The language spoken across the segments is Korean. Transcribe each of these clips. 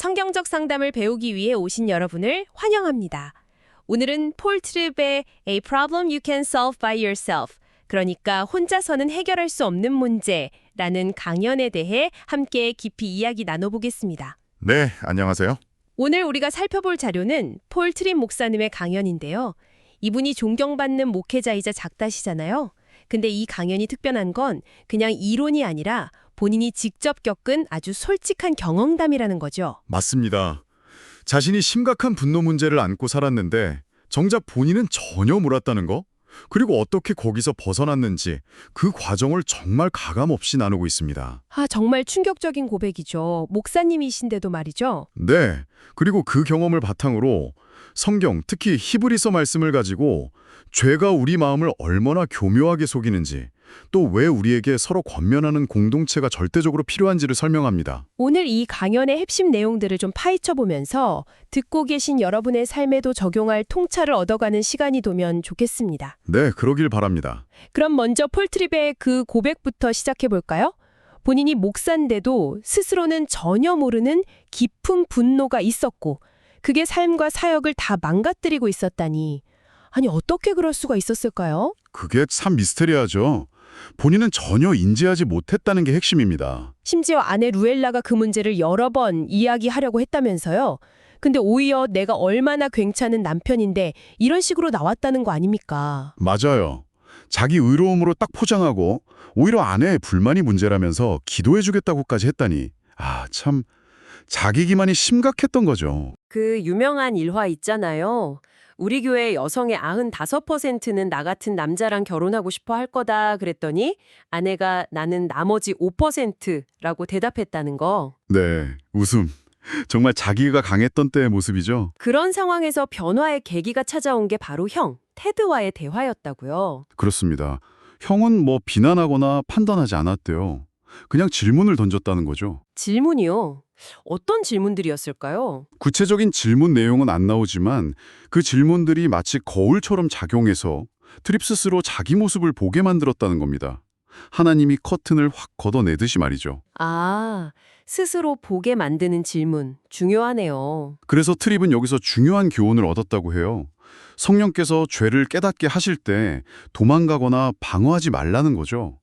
성경적 상담을 배우기 위해 오신 여러분을 환영합니다. 오늘은 폴 트립의 A Problem You Can Solve by Yourself, 그러니까 혼자서는 해결할 수 없는 문제라는 강연에 대해 함께 깊이 이야기 나눠보겠습니다. 네, 안녕하세요. 오늘 우리가 살펴볼 자료는 폴 트립 목사님의 강연인데요. 이분이 존경받는 목회자이자 작다시잖아요. 근데 이 강연이 특별한 건 그냥 이론이 아니라 본인이 직접 겪은 아주 솔직한 경험담이라는 거죠. 맞습니다. 자신이 심각한 분노 문제를 안고 살았는데 정작 본인은 전혀 몰랐다는 거? 그리고 어떻게 거기서 벗어났는지 그 과정을 정말 가감없이 나누고 있습니다. 정말 충격적인 고백이죠. 목사님이신데도 말이죠. 네, 그리고 그 경험을 바탕으로 성경, 특히 히브리서 말씀을 가지고 죄가 우리 마음을 얼마나 교묘하게 속이는지, 또 왜 우리에게 서로 권면하는 공동체가 절대적으로 필요한지를 설명합니다. 오늘 이 강연의 핵심 내용들을 좀 파헤쳐보면서 듣고 계신 여러분의 삶에도 적용할 통찰을 얻어가는 시간이 되면 좋겠습니다. 네, 그러길 바랍니다. 그럼 먼저 폴 트립의 그 고백부터 시작해볼까요? 본인이 목사인데도 스스로는 전혀 모르는 깊은 분노가 있었고 그게 삶과 사역을 다 망가뜨리고 있었다니. 아니, 어떻게 그럴 수가 있었을까요? 그게 참 미스테리하죠. 본인은 전혀 인지하지 못했다는 게 핵심입니다. 심지어 아내 루엘라가 그 문제를 여러 번 이야기하려고 했다면서요. 근데 오히려 내가 얼마나 괜찮은 남편인데 이런 식으로 나왔다는 거 아닙니까? 맞아요. 자기 의로움으로 딱 포장하고 오히려 아내의 불만이 문제라면서 기도해주겠다고까지 했다니. 참 자기 기만이 심각했던 거죠. 그 유명한 일화 있잖아요. 우리 교회 여성의 95%는 나 같은 남자랑 결혼하고 싶어 할 거다 그랬더니 아내가 나는 나머지 5%라고 대답했다는 거. 네, 웃음. 정말 자기가 강했던 때의 모습이죠. 그런 상황에서 변화의 계기가 찾아온 게 바로 형, 테드와의 대화였다고요. 그렇습니다. 형은 뭐 비난하거나 판단하지 않았대요. 그냥 질문을 던졌다는 거죠. 질문이요? 어떤 질문들이었을까요? 구체적인 질문 내용은 안 나오지만 그 질문들이 마치 거울처럼 작용해서 트립 스스로 자기 모습을 보게 만들었다는 겁니다. 하나님이 커튼을 확 걷어내듯이 말이죠. 스스로 보게 만드는 질문, 중요하네요. 그래서 트립은 여기서 중요한 교훈을 얻었다고 해요. 성령께서 죄를 깨닫게 하실 때 도망가거나 방어하지 말라는 거죠.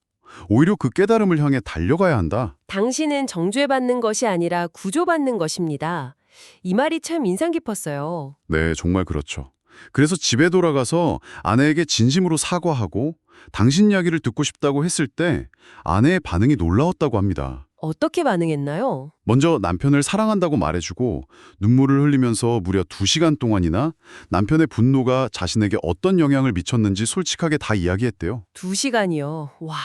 오히려 그 깨달음을 향해 달려가야 한다. 당신은 정죄받는 것이 아니라 구조받는 것입니다. 이 말이 참 인상 깊었어요. 네, 정말 그렇죠. 그래서 집에 돌아가서 아내에게 진심으로 사과하고 당신 이야기를 듣고 싶다고 했을 때 아내의 반응이 놀라웠다고 합니다. 어떻게 반응했나요? 먼저 남편을 사랑한다고 말해주고 눈물을 흘리면서 무려 2시간 동안이나 남편의 분노가 자신에게 어떤 영향을 미쳤는지 솔직하게 다 이야기했대요. 2시간이요. 와.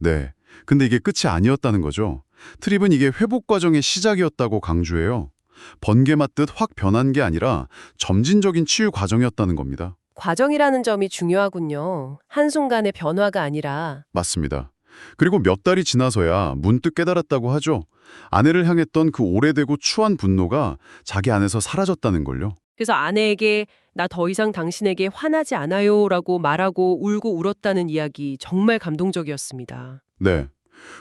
네, 근데 이게 끝이 아니었다는 거죠. 트립은 이게 회복 과정의 시작이었다고 강조해요. 번개 맞듯 확 변한 게 아니라 점진적인 치유 과정이었다는 겁니다. 과정이라는 점이 중요하군요. 한순간의 변화가 아니라. 맞습니다. 그리고 몇 달이 지나서야 문득 깨달았다고 하죠. 아내를 향했던 그 오래되고 추한 분노가 자기 안에서 사라졌다는 걸요. 그래서 아내에게 나 더 이상 당신에게 화나지 않아요 라고 말하고 울고 울었다는 이야기 정말 감동적이었습니다. 네.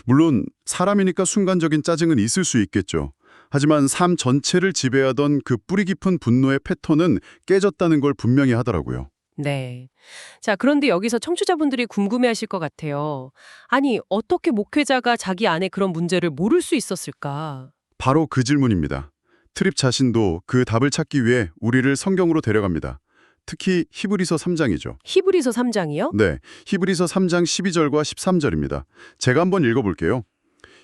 물론 사람이니까 순간적인 짜증은 있을 수 있겠죠. 하지만 삶 전체를 지배하던 그 뿌리 깊은 분노의 패턴은 깨졌다는 걸 분명히 하더라고요. 네. 자, 그런데 여기서 청취자분들이 궁금해하실 것 같아요. 아니, 어떻게 목회자가 자기 안에 그런 문제를 모를 수 있었을까? 바로 그 질문입니다. 트립 자신도 그 답을 찾기 위해 우리를 성경으로 데려갑니다. 특히 히브리서 3장이죠. 히브리서 3장이요? 네, 히브리서 3장 12절과 13절입니다. 제가 한번 읽어볼게요.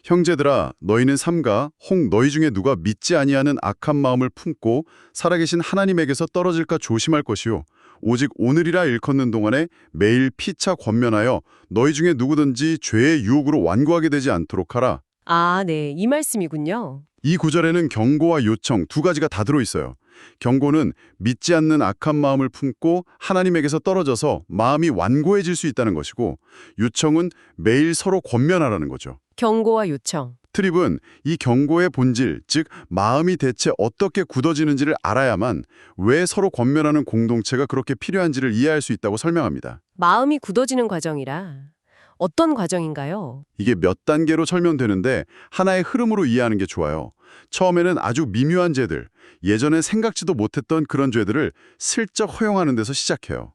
형제들아, 너희는 삼가 혹 너희 중에 누가 믿지 아니하는 악한 마음을 품고 살아계신 하나님에게서 떨어질까 조심할 것이요. 오직 오늘이라 일컫는 동안에 매일 피차 권면하여 너희 중에 누구든지 죄의 유혹으로 완고하게 되지 않도록 하라. 네. 이 말씀이군요. 이 구절에는 경고와 요청 두 가지가 다 들어있어요. 경고는 믿지 않는 악한 마음을 품고 하나님에게서 떨어져서 마음이 완고해질 수 있다는 것이고, 요청은 매일 서로 권면하라는 거죠. 경고와 요청. 트립은 이 경고의 본질, 즉 마음이 대체 어떻게 굳어지는지를 알아야만 왜 서로 권면하는 공동체가 그렇게 필요한지를 이해할 수 있다고 설명합니다. 마음이 굳어지는 과정이라. 어떤 과정인가요? 이게 몇 단계로 설명되는데 하나의 흐름으로 이해하는 게 좋아요. 처음에는 아주 미묘한 죄들, 예전에 생각지도 못했던 그런 죄들을 슬쩍 허용하는 데서 시작해요.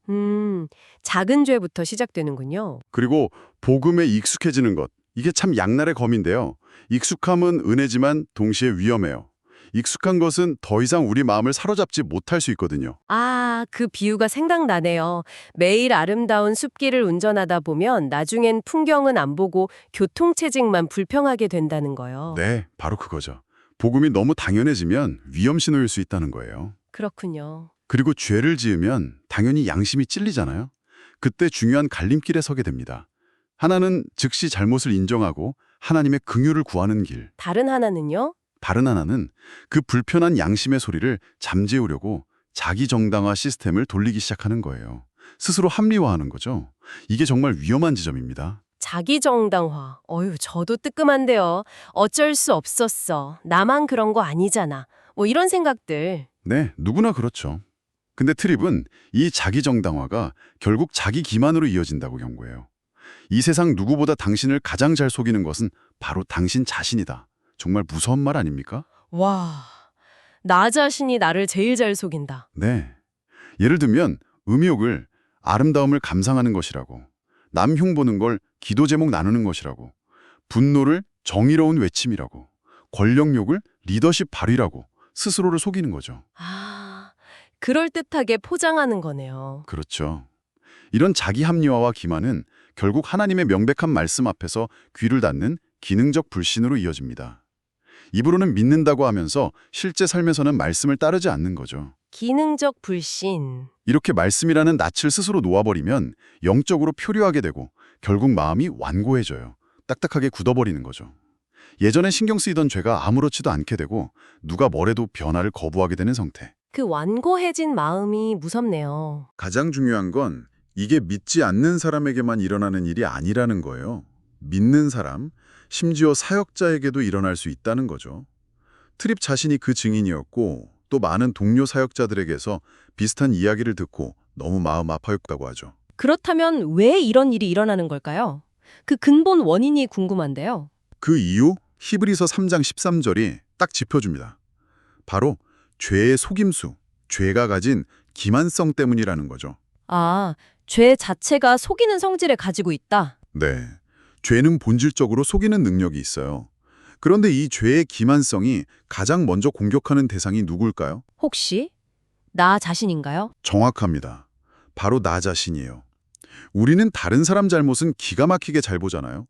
작은 죄부터 시작되는군요. 그리고 복음에 익숙해지는 것, 이게 참 양날의 검인데요. 익숙함은 은혜지만 동시에 위험해요. 익숙한 것은 더 이상 우리 마음을 사로잡지 못할 수 있거든요. 아, 그 비유가 생각나네요. 매일 아름다운 숲길을 운전하다 보면 나중엔 풍경은 안 보고 교통체증만 불평하게 된다는 거요. 네, 바로 그거죠. 복음이 너무 당연해지면 위험 신호일 수 있다는 거예요. 그렇군요. 그리고 죄를 지으면 당연히 양심이 찔리잖아요. 그때 중요한 갈림길에 서게 됩니다. 하나는 즉시 잘못을 인정하고 하나님의 긍휼을 구하는 길. 다른 하나는요? 다른 하나는 그 불편한 양심의 소리를 잠재우려고 자기 정당화 시스템을 돌리기 시작하는 거예요. 스스로 합리화하는 거죠. 이게 정말 위험한 지점입니다. 자기 정당화. 어휴, 저도 뜨끔한데요. 어쩔 수 없었어. 나만 그런 거 아니잖아. 뭐 이런 생각들. 네, 누구나 그렇죠. 근데 트립은 이 자기 정당화가 결국 자기 기만으로 이어진다고 경고해요. 이 세상 누구보다 당신을 가장 잘 속이는 것은 바로 당신 자신이다. 정말 무서운 말 아닙니까? 와, 나 자신이 나를 제일 잘 속인다. 네. 예를 들면 음욕을 아름다움을 감상하는 것이라고, 남 흉보는 걸 기도 제목 나누는 것이라고, 분노를 정의로운 외침이라고, 권력욕을 리더십 발휘라고 스스로를 속이는 거죠. 아, 그럴듯하게 포장하는 거네요. 그렇죠. 이런 자기 합리화와 기만은 결국 하나님의 명백한 말씀 앞에서 귀를 닫는 기능적 불신으로 이어집니다. 입으로는 믿는다고 하면서 실제 삶에서는 말씀을 따르지 않는 거죠. 기능적 불신. 이렇게 말씀이라는 낯을 스스로 놓아버리면 영적으로 표류하게 되고 결국 마음이 완고해져요. 딱딱하게 굳어버리는 거죠. 예전에 신경 쓰이던 죄가 아무렇지도 않게 되고 누가 뭐래도 변화를 거부하게 되는 상태. 그 완고해진 마음이 무섭네요. 가장 중요한 건 이게 믿지 않는 사람에게만 일어나는 일이 아니라는 거예요. 믿는 사람, 심지어 사역자에게도 일어날 수 있다는 거죠. 트립 자신이 그 증인이었고 또 많은 동료 사역자들에게서 비슷한 이야기를 듣고 너무 마음 아파했다고 하죠. 그렇다면 왜 이런 일이 일어나는 걸까요? 그 근본 원인이 궁금한데요. 그 이유 히브리서 3장 13절이 딱 짚어줍니다. 바로 죄의 속임수, 죄가 가진 기만성 때문이라는 거죠. 아, 죄 자체가 속이는 성질을 가지고 있다. 네, 죄는 본질적으로 속이는 능력이 있어요. 그런데 이 죄의 기만성이 가장 먼저 공격하는 대상이 누굴까요? 혹시 나 자신인가요? 정확합니다. 바로 나 자신이에요. 우리는 다른 사람 잘못은 기가 막히게 잘 보잖아요.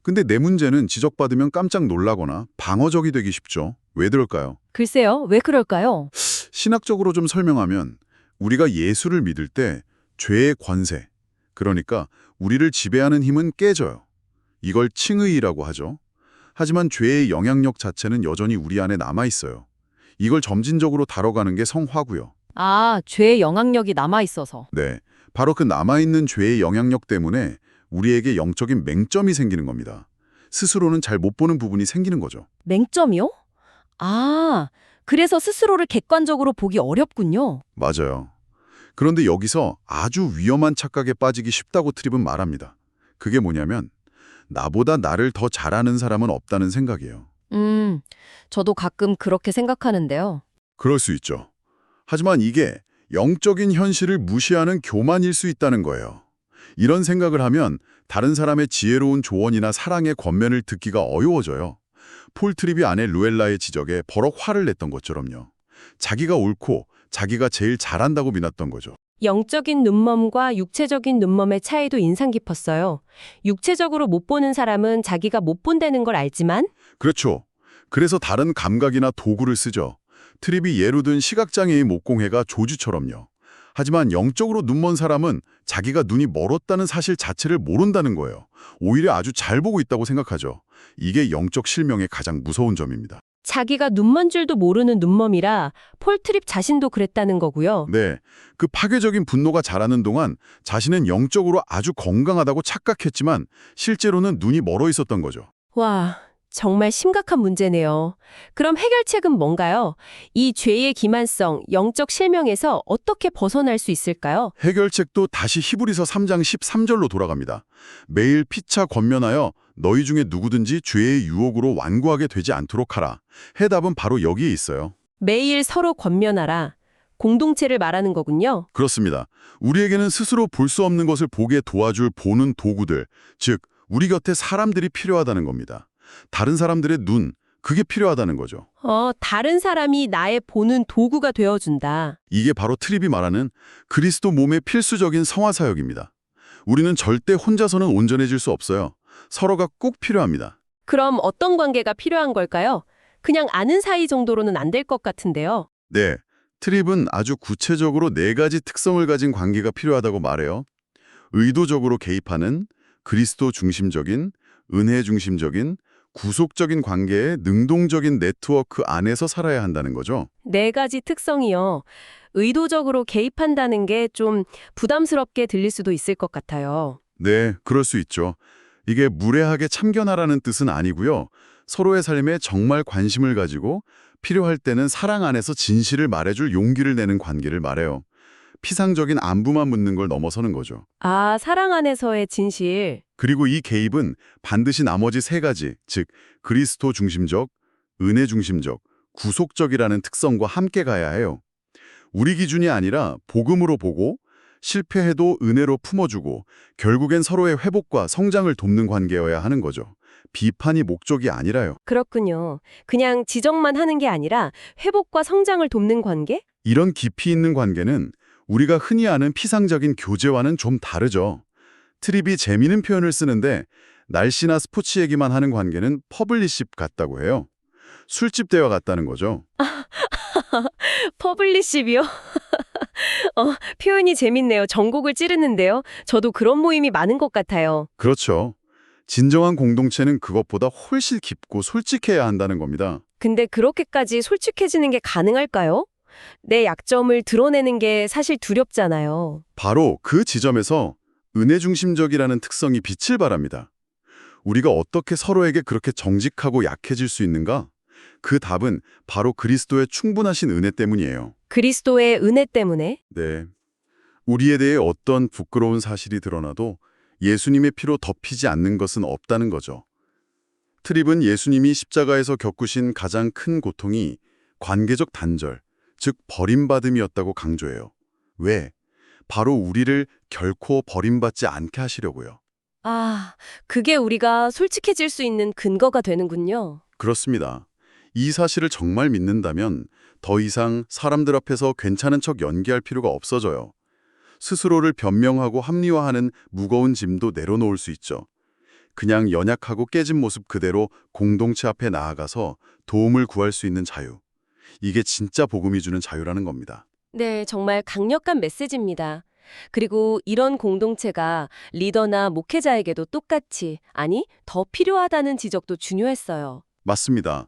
근데 내 문제는 지적받으면 깜짝 놀라거나 방어적이 되기 쉽죠. 왜 그럴까요? 글쎄요, 왜 그럴까요? 신학적으로 좀 설명하면 우리가 예수를 믿을 때 죄의 권세, 그러니까 우리를 지배하는 힘은 깨져요. 이걸 칭의라고 하죠. 하지만 죄의 영향력 자체는 여전히 우리 안에 남아있어요. 이걸 점진적으로 다뤄가는 게 성화고요. 아, 죄의 영향력이 남아있어서. 네, 바로 그 남아있는 죄의 영향력 때문에 우리에게 영적인 맹점이 생기는 겁니다. 스스로는 잘 못 보는 부분이 생기는 거죠. 맹점이요? 아, 그래서 스스로를 객관적으로 보기 어렵군요. 맞아요. 그런데 여기서 아주 위험한 착각에 빠지기 쉽다고 트립은 말합니다. 그게 뭐냐면 나보다 나를 더 잘아는 사람은 없다는 생각이에요. 저도 가끔 그렇게 생각하는데요. 그럴 수 있죠. 하지만 이게 영적인 현실을 무시하는 교만일 수 있다는 거예요. 이런 생각을 하면 다른 사람의 지혜로운 조언이나 사랑의 권면을 듣기가 어려워져요. 폴 트립이 아내 루엘라의 지적에 버럭 화를 냈던 것처럼요. 자기가 옳고 자기가 제일 잘한다고 믿었던 거죠. 영적인 눈멈과 육체적인 눈멈의 차이도 인상 깊었어요. 육체적으로 못 보는 사람은 자기가 못 본다는 걸 알지만 그렇죠. 그래서 다른 감각이나 도구를 쓰죠. 트립이 예로 든 시각장애의 목공해가 조주처럼요. 하지만 영적으로 눈먼 사람은 자기가 눈이 멀었다는 사실 자체를 모른다는 거예요. 오히려 아주 잘 보고 있다고 생각하죠. 이게 영적 실명의 가장 무서운 점입니다. 자기가 눈먼 줄도 모르는 눈멈이라 폴 트립 자신도 그랬다는 거고요. 네, 그 파괴적인 분노가 자라는 동안 자신은 영적으로 아주 건강하다고 착각했지만 실제로는 눈이 멀어 있었던 거죠. 와, 정말 심각한 문제네요. 그럼 해결책은 뭔가요? 이 죄의 기만성, 영적 실명에서 어떻게 벗어날 수 있을까요? 해결책도 다시 히브리서 3장 13절로 돌아갑니다. 매일 피차 권면하여 너희 중에 누구든지 죄의 유혹으로 완고하게 되지 않도록 하라. 해답은 바로 여기에 있어요. 매일 서로 권면하라. 공동체를 말하는 거군요. 그렇습니다. 우리에게는 스스로 볼 수 없는 것을 보게 도와줄 보는 도구들, 즉 우리 곁에 사람들이 필요하다는 겁니다. 다른 사람들의 눈, 그게 필요하다는 거죠. 다른 사람이 나의 보는 도구가 되어준다. 이게 바로 트립이 말하는 그리스도 몸의 필수적인 성화사역입니다. 우리는 절대 혼자서는 온전해질 수 없어요. 서로가 꼭 필요합니다. 그럼 어떤 관계가 필요한 걸까요? 그냥 아는 사이 정도로는 안 될 것 같은데요. 네, 트립은 아주 구체적으로 4가지 특성을 가진 관계가 필요하다고 말해요. 의도적으로 개입하는, 그리스도 중심적인, 은혜 중심적인, 구속적인 관계의 능동적인 네트워크 안에서 살아야 한다는 거죠. 4가지 특성이요. 의도적으로 개입한다는 게 좀 부담스럽게 들릴 수도 있을 것 같아요. 네, 그럴 수 있죠. 이게 무례하게 참견하라는 뜻은 아니고요. 서로의 삶에 정말 관심을 가지고 필요할 때는 사랑 안에서 진실을 말해줄 용기를 내는 관계를 말해요. 피상적인 안부만 묻는 걸 넘어서는 거죠. 아, 사랑 안에서의 진실. 그리고 이 개입은 반드시 나머지 3가지, 즉 그리스도 중심적, 은혜 중심적, 구속적이라는 특성과 함께 가야 해요. 우리 기준이 아니라 복음으로 보고 실패해도 은혜로 품어주고 결국엔 서로의 회복과 성장을 돕는 관계여야 하는 거죠. 비판이 목적이 아니라요. 그렇군요. 그냥 지적만 하는 게 아니라 회복과 성장을 돕는 관계? 이런 깊이 있는 관계는 우리가 흔히 아는 피상적인 교제와는 좀 다르죠. 트립이 재미있는 표현을 쓰는데 날씨나 스포츠 얘기만 하는 관계는 퍼블리십 같다고 해요. 술집 대화 같다는 거죠. 퍼블리십이요? 표현이 재밌네요. 전곡을 찌르는데요. 저도 그런 모임이 많은 것 같아요. 그렇죠. 진정한 공동체는 그것보다 훨씬 깊고 솔직해야 한다는 겁니다. 근데 그렇게까지 솔직해지는 게 가능할까요? 내 약점을 드러내는 게 사실 두렵잖아요. 바로 그 지점에서 은혜 중심적이라는 특성이 빛을 발합니다. 우리가 어떻게 서로에게 그렇게 정직하고 약해질 수 있는가? 그 답은 바로 그리스도의 충분하신 은혜 때문이에요. 그리스도의 은혜 때문에? 네. 우리에 대해 어떤 부끄러운 사실이 드러나도 예수님의 피로 덮이지 않는 것은 없다는 거죠. 트립은 예수님이 십자가에서 겪으신 가장 큰 고통이 관계적 단절, 즉 버림받음이었다고 강조해요. 왜? 바로 우리를 결코 버림받지 않게 하시려고요. 아, 그게 우리가 솔직해질 수 있는 근거가 되는군요. 그렇습니다. 이 사실을 정말 믿는다면 더 이상 사람들 앞에서 괜찮은 척 연기할 필요가 없어져요. 스스로를 변명하고 합리화하는 무거운 짐도 내려놓을 수 있죠. 그냥 연약하고 깨진 모습 그대로 공동체 앞에 나아가서 도움을 구할 수 있는 자유. 이게 진짜 복음이 주는 자유라는 겁니다. 네, 정말 강력한 메시지입니다. 그리고 이런 공동체가 리더나 목회자에게도 똑같이, 아니, 더 필요하다는 지적도 중요했어요. 맞습니다.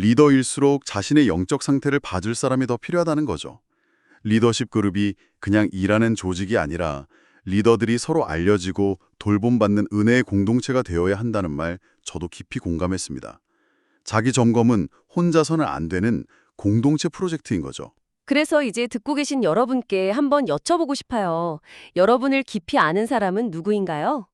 리더일수록 자신의 영적 상태를 봐줄 사람이 더 필요하다는 거죠. 리더십 그룹이 그냥 일하는 조직이 아니라 리더들이 서로 알려지고 돌봄받는 은혜의 공동체가 되어야 한다는 말 저도 깊이 공감했습니다. 자기 점검은 혼자서는 안 되는 공동체 프로젝트인 거죠. 그래서 이제 듣고 계신 여러분께 한번 여쭤보고 싶어요. 여러분을 깊이 아는 사람은 누구인가요?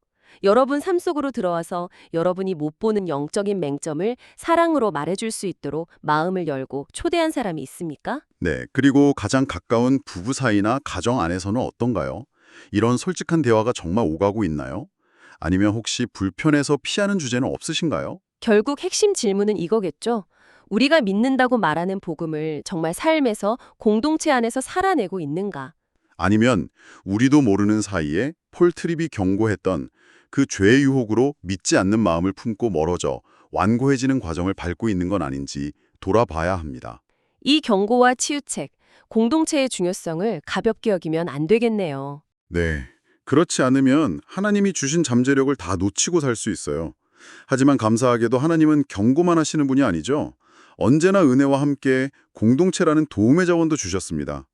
여러분 삶 속으로 들어와서 여러분이 못 보는 영적인 맹점을 사랑으로 말해줄 수 있도록 마음을 열고 초대한 사람이 있습니까? 네, 그리고 가장 가까운 부부 사이나 가정 안에서는 어떤가요? 이런 솔직한 대화가 정말 오가고 있나요? 아니면 혹시 불편해서 피하는 주제는 없으신가요? 결국 핵심 질문은 이거겠죠. 우리가 믿는다고 말하는 복음을 정말 삶에서 공동체 안에서 살아내고 있는가? 아니면 우리도 모르는 사이에 폴 트립이 경고했던 그 죄의 유혹으로 믿지 않는 마음을 품고 멀어져 완고해지는 과정을 밟고 있는 건 아닌지 돌아봐야 합니다. 이 경고와 치유책, 공동체의 중요성을 가볍게 여기면 안 되겠네요. 네, 그렇지 않으면 하나님이 주신 잠재력을 다 놓치고 살 수 있어요. 하지만 감사하게도 하나님은 경고만 하시는 분이 아니죠. 언제나 은혜와 함께 공동체라는 도움의 자원도 주셨습니다.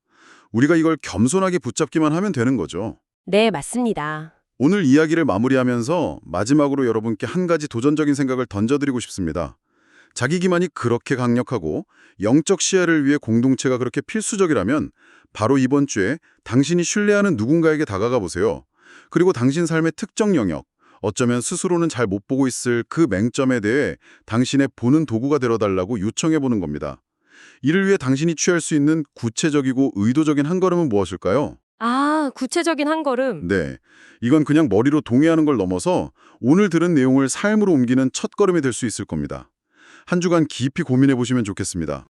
우리가 이걸 겸손하게 붙잡기만 하면 되는 거죠. 네, 맞습니다. 오늘 이야기를 마무리하면서 마지막으로 여러분께 한 가지 도전적인 생각을 던져드리고 싶습니다. 자기 기만이 그렇게 강력하고 영적 시야를 위해 공동체가 그렇게 필수적이라면 바로 이번 주에 당신이 신뢰하는 누군가에게 다가가 보세요. 그리고 당신 삶의 특정 영역, 어쩌면 스스로는 잘 못 보고 있을 그 맹점에 대해 당신의 보는 도구가 되어달라고 요청해 보는 겁니다. 이를 위해 당신이 취할 수 있는 구체적이고 의도적인 한 걸음은 무엇일까요? 아, 구체적인 한 걸음. 네, 이건 그냥 머리로 동의하는 걸 넘어서 오늘 들은 내용을 삶으로 옮기는 첫 걸음이 될 수 있을 겁니다. 한 주간 깊이 고민해 보시면 좋겠습니다.